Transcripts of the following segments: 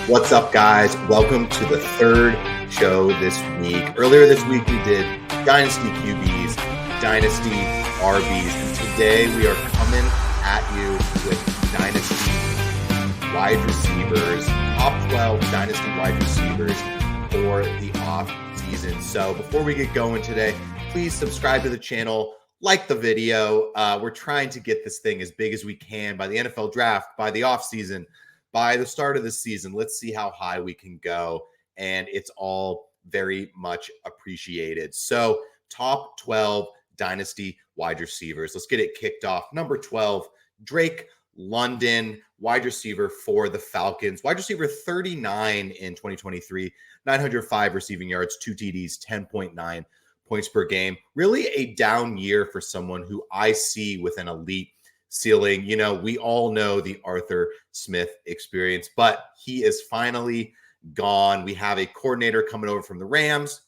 What's up, guys? Welcome to the third show this week. Earlier this week, we did Dynasty QBs, Dynasty RBs, and today we are coming at you with Dynasty wide receivers, top 12 Dynasty wide receivers for the off season. So before we get going today, please subscribe to the channel, like the video. We're trying to get this thing as big as we can by the NFL draft, by the off season, by the start of the season. Let's see how high we can go, and it's all very much appreciated. So top 12 Dynasty wide receivers. Let's get it kicked off. Number 12, Drake London, wide receiver for the Falcons. Wide receiver 39 in 2023, 905 receiving yards, 2 TDs, 10.9 points per game. Really a down year for someone who I see with an elite ceiling. You know, we all know the Arthur Smith experience, but he is finally gone. We have a coordinator coming over from the Rams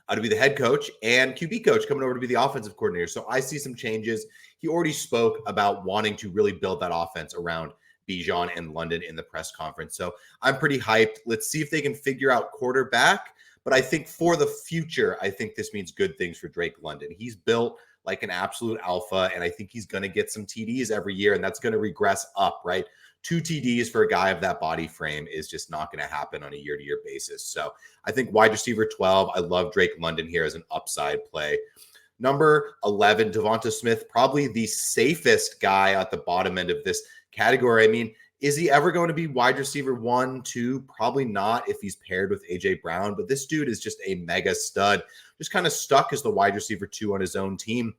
to be the head coach, and QB coach coming over to be the offensive coordinator. So I see some changes. He already spoke about wanting to really build that offense around Bijan and London in the press conference. So I'm pretty hyped. Let's see if they can figure out quarterback. But I think for the future, I think this means good things for Drake London. He's built like an absolute alpha, and I think he's going to get some TDs every year, and that's going to regress up, right? 2 TDs for a guy of that body frame is just not going to happen on a year-to-year basis. So I think wide receiver 12, I love Drake London here as an upside play. Number 11, Devonta Smith, probably the safest guy at the bottom end of this category. I mean, is he ever going to be wide receiver 1, 2? Probably not if he's paired with A.J. Brown, but this dude is just a mega stud, just kind of stuck as the wide receiver 2 on his own team.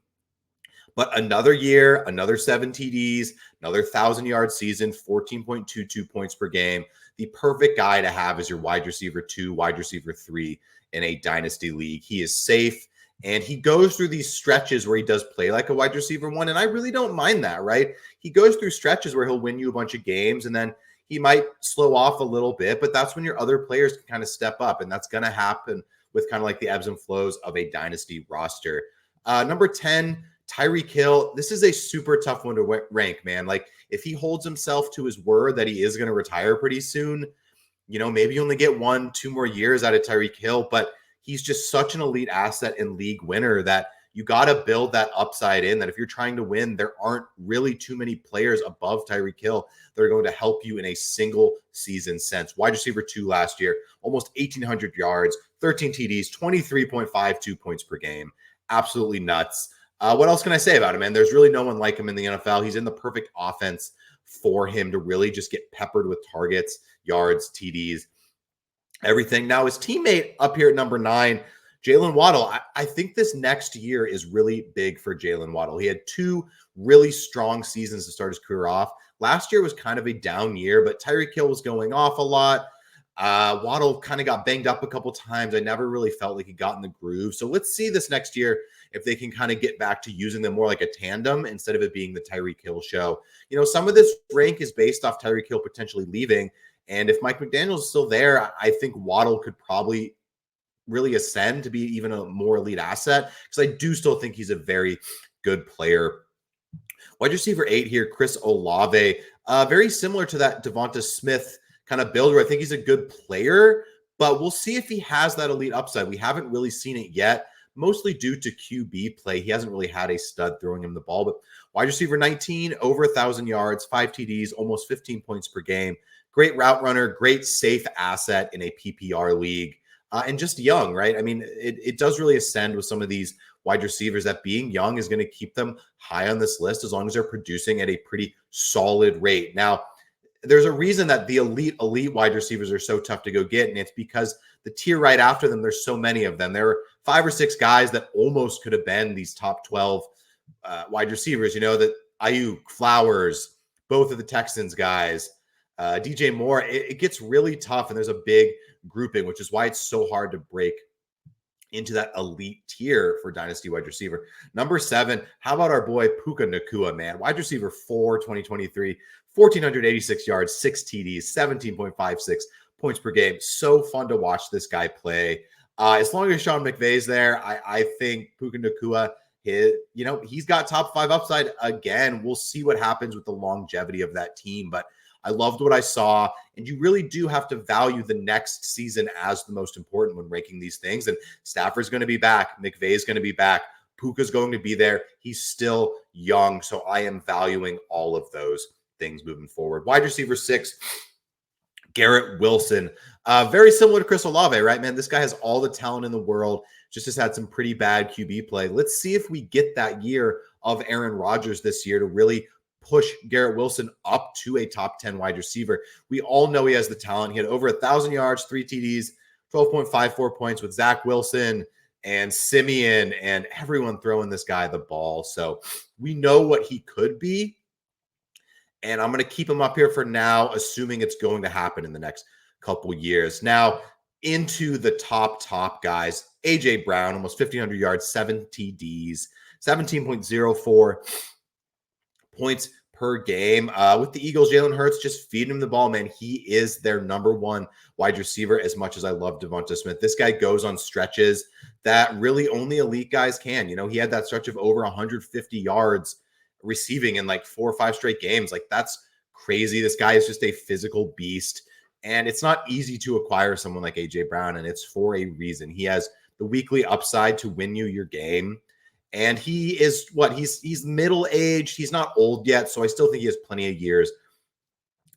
But another year, another 7 TDs, another 1,000-yard season, 14.22 points per game. The perfect guy to have as your wide receiver 2, wide receiver 3 in a dynasty league. He is safe, and he goes through these stretches where he does play like a wide receiver 1, and I really don't mind that, right? He goes through stretches where he'll win you a bunch of games, and then he might slow off a little bit, but that's when your other players can kind of step up, and that's going to happen with kind of like the ebbs and flows of a dynasty roster. Number 10, Tyreek Hill. This is a super tough one to rank, man. Like, if he holds himself to his word that he is going to retire pretty soon, you know, maybe you only get 1-2 more years out of Tyreek Hill, but he's just such an elite asset and league winner that you got to build that upside in, that if you're trying to win, there aren't really too many players above Tyreek Hill that are going to help you in a single season sense. Wide receiver 2 last year, almost 1,800 yards, 13 TDs, 23.52 points per game. Absolutely nuts. What else can I say about him, man? There's really no one like him in the NFL. He's in the perfect offense for him to really just get peppered with targets, yards, TDs, everything. Now, his teammate up here at number 9, Jaylen Waddle. I think this next year is really big for Jaylen Waddle. He had 2 really strong seasons to start his career off. Last year was kind of a down year, but Tyreek Hill was going off a lot. Waddle kind of got banged up a couple times. I never really felt like he got in the groove. So let's see this next year if they can kind of get back to using them more like a tandem instead of it being the Tyreek Hill show. You know, some of this rank is based off Tyreek Hill potentially leaving. And if Mike McDaniel is still there, I think Waddle could probably really ascend to be even a more elite asset, because I do still think he's a very good player. Wide receiver 8 here, Chris Olave. Very similar to that Devonta Smith kind of build, where I think he's a good player, but we'll see if he has that elite upside. We haven't really seen it yet, mostly due to QB play. He hasn't really had a stud throwing him the ball, but wide receiver 19, over 1,000 yards, 5 TDs, almost 15 points per game. Great route runner, great safe asset in a PPR league, and just young, right? I mean, it does really ascend with some of these wide receivers that being young is going to keep them high on this list as long as they're producing at a pretty solid rate. Now, there's a reason that the elite wide receivers are so tough to go get, and it's because the tier right after them, there's so many of them. There are 5 or 6 guys that almost could have been these top 12 wide receivers. You know, that Ayuk, Flowers, both of the Texans guys, DJ Moore. It gets really tough, and there's a big grouping, which is why it's so hard to break into that elite tier for dynasty wide receiver. Number 7, how about our boy Puka Nacua, man? Wide receiver 4, 2023, 1,486 yards, 6 TDs, 17.56 points per game. So fun to watch this guy play. As long as Sean McVay's there, I think Puka Nacua, he's got top 5 upside again. We'll see what happens with the longevity of that team, but I loved what I saw. And you really do have to value the next season as the most important when ranking these things. And Stafford's going to be back. McVay's going to be back. Puka's going to be there. He's still young. So I am valuing all of those things moving forward. Wide receiver 6, Garrett Wilson. Very similar to Chris Olave, right, man? This guy has all the talent in the world. Just has had some pretty bad QB play. Let's see if we get that year of Aaron Rodgers this year to really push Garrett Wilson up to a top 10 wide receiver. We all know he has the talent. He had over 1,000 yards, 3 TDs, 12.54 points with Zach Wilson and Simeon and everyone throwing this guy the ball. So we know what he could be. And I'm going to keep him up here for now, assuming it's going to happen in the next couple years. Now, into the top guys, A.J. Brown, almost 1,500 yards, 7 TDs, 17.04 points per game. With the Eagles, Jalen Hurts just feeding him the ball, man. He is their number 1 wide receiver as much as I love Devonta Smith. This guy goes on stretches that really only elite guys can. You know, he had that stretch of over 150 yards receiving in like 4 or 5 straight games. Like, that's crazy. This guy is just a physical beast. And it's not easy to acquire someone like A.J. Brown, and it's for a reason. He has the weekly upside to win you your game. And he is he's middle-aged. He's not old yet, so I still think he has plenty of years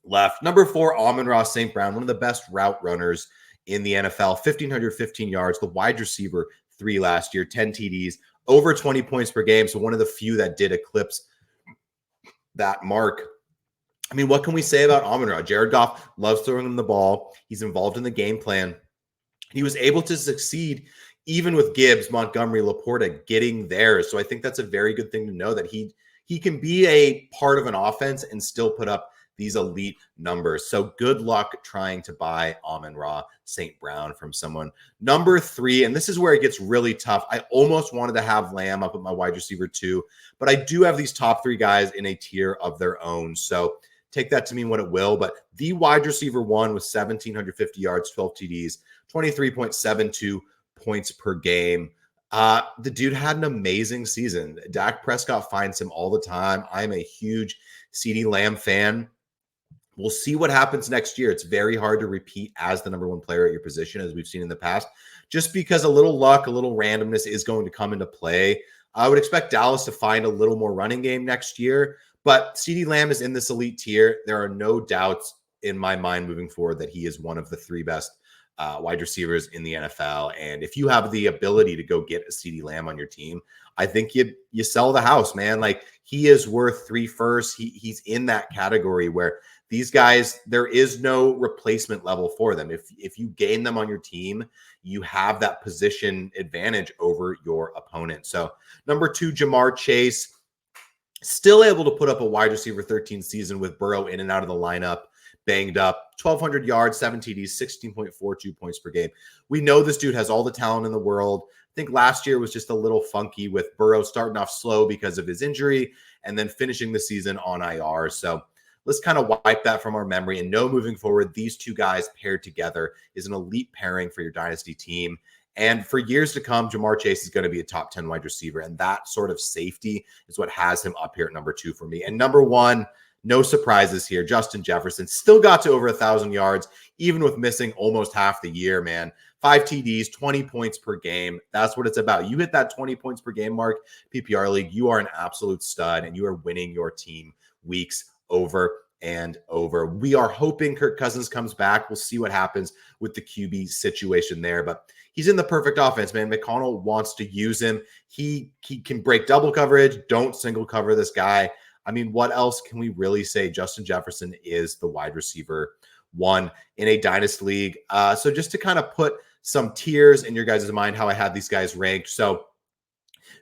left. Number 4, Amon-Ra St. Brown, one of the best route runners in the NFL. 1,515 yards, the wide receiver 3 last year, 10 TDs, over 20 points per game. So one of the few that did eclipse that mark. I mean, what can we say about Amon-Ra? Jared Goff loves throwing him the ball. He's involved in the game plan. He was able to succeed even with Gibbs, Montgomery, Laporta getting there. So I think that's a very good thing to know, that he can be a part of an offense and still put up these elite numbers. So good luck trying to buy Amon-Ra St. Brown from someone. Number 3, and this is where it gets really tough. I almost wanted to have Lamb up at my wide receiver 2, but I do have these top 3 guys in a tier of their own. So take that to mean what it will. But the wide receiver 1 with 1,750 yards, 12 TDs, 23.72 points per game. The dude had an amazing season. Dak Prescott finds him all the time. I'm a huge CeeDee Lamb fan. We'll see what happens next year. It's very hard to repeat as the number 1 player at your position, as we've seen in the past, just because a little luck, a little randomness is going to come into play. I would expect Dallas to find a little more running game next year, but CeeDee Lamb is in this elite tier. There are no doubts in my mind moving forward that he is one of the 3 best wide receivers in the NFL. And if you have the ability to go get a CeeDee Lamb on your team, I think you sell the house, man. Like, he is worth 3 firsts. He's in that category where these guys, there is no replacement level for them. If you gain them on your team, you have that position advantage over your opponent. So number 2, Jamar Chase, still able to put up a wide receiver 13 season with Burrow in and out of the lineup, banged up, 1,200 yards, 7 TDs, 16.42 points per game. We know this dude has all the talent in the world. I think last year was just a little funky with Burrow starting off slow because of his injury and then finishing the season on IR. So let's kind of wipe that from our memory and know moving forward, these 2 guys paired together is an elite pairing for your dynasty team. And for years to come, Jamar Chase is going to be a top 10 wide receiver. And that sort of safety is what has him up here at number 2 for me. And number 1, no surprises here, Justin Jefferson still got to over 1,000 yards, even with missing almost half the year, man. 5 TDs, 20 points per game. That's what it's about. You hit that 20 points per game mark, PPR league, you are an absolute stud, and you are winning your team weeks over and over. We are hoping Kirk Cousins comes back. We'll see what happens with the QB situation there, but he's in the perfect offense, man. McConnell wants to use him. He can break double coverage. Don't single cover this guy. I mean, what else can we really say? Justin Jefferson is the wide receiver 1 in a dynasty league. So just to kind of put some tiers in your guys' mind, how I had these guys ranked. So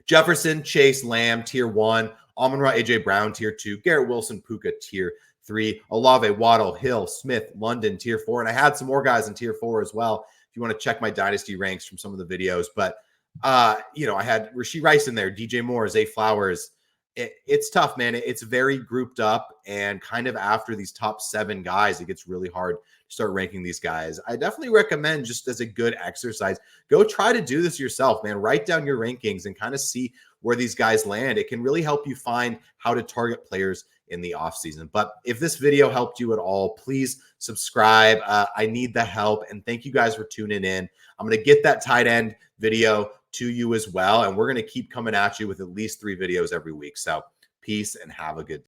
Jefferson, Chase, Lamb, tier 1, Amon-Ra, A.J. Brown, tier 2, Garrett Wilson, Puka, tier 3, Olave, Waddle, Hill, Smith, London, tier 4. And I had some more guys in tier 4 as well, if you want to check my dynasty ranks from some of the videos. But, I had Rashee Rice in there, DJ Moore, Zay Flowers. It's tough, man. It's very grouped up, and kind of after these top 7 guys, it gets really hard to start ranking these guys. I definitely recommend, just as a good exercise, go try to do this yourself, man. Write down your rankings and kind of see where these guys land. It can really help you find how to target players in the offseason. But if this video helped you at all, please subscribe. I need the help. And thank you guys for tuning in. I'm going to get that tight end video to you as well. And we're going to keep coming at you with at least 3 videos every week. So peace and have a good day.